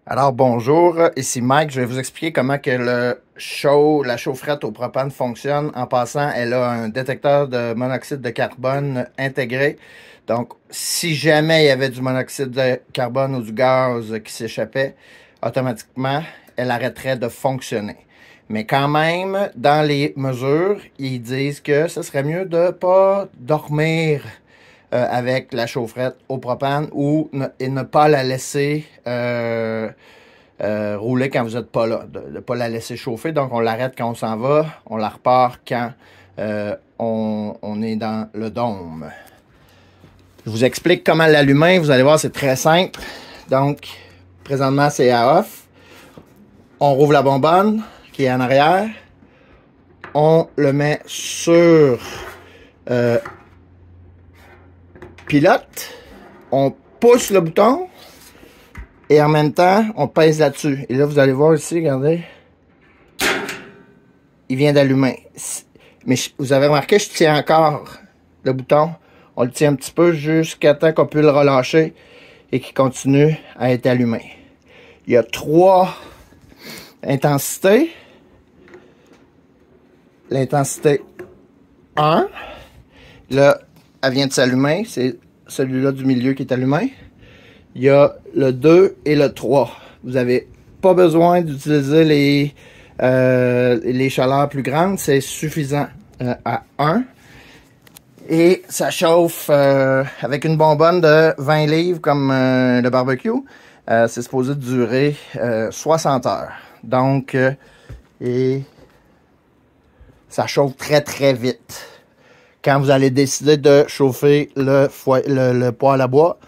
Alors bonjour, ici Mike, je vais vous expliquer comment que la chaufferette au propane fonctionne. En passant, elle a un détecteur de monoxyde de carbone intégré. Donc, si jamais il y avait du monoxyde de carbone ou du gaz qui s'échappait, automatiquement, elle arrêterait de fonctionner. Mais quand même, dans les mesures, ils disent que ce serait mieux de ne pas dormir avec la chaufferette au propane et ne pas la laisser rouler quand vous n'êtes pas là, de ne pas la laisser chauffer. Donc, on l'arrête quand on s'en va, on la repart quand on est dans le dôme. Je vous explique comment l'allumer. Vous allez voir, c'est très simple. Donc, présentement, c'est à off. On rouvre la bonbonne qui est en arrière. On le met sur pilote. On pousse le bouton. Et en même temps, on pèse là-dessus. Et là, vous allez voir ici, regardez. Il vient d'allumer. Mais vous avez remarqué, je tiens encore le bouton. On le tient un petit peu jusqu'à temps qu'on puisse le relâcher et qu'il continue à être allumé. Il y a 3 intensités. L'intensité 1. Là, elle vient de s'allumer. C'est celui-là du milieu qui est allumé. Il y a le 2 et le 3. Vous n'avez pas besoin d'utiliser les chaleurs plus grandes. C'est suffisant à 1. Et ça chauffe avec une bonbonne de 20 livres comme le barbecue. C'est supposé durer 60 heures. Donc, et ça chauffe très très vite. Quand vous allez décider de chauffer le poêle à bois,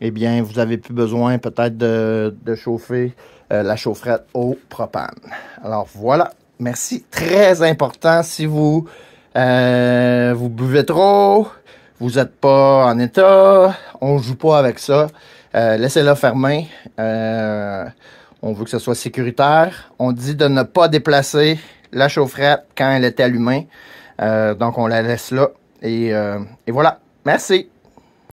eh bien, vous n'avez plus besoin peut-être de chauffer la chaufferette au propane. Alors voilà, merci. Très important, si vous buvez trop, vous n'êtes pas en état, on ne joue pas avec ça. Laissez-la fermer. On veut que ce soit sécuritaire. On dit de ne pas déplacer la chaufferette quand elle est allumée. Donc, on la laisse là. Et voilà. Merci.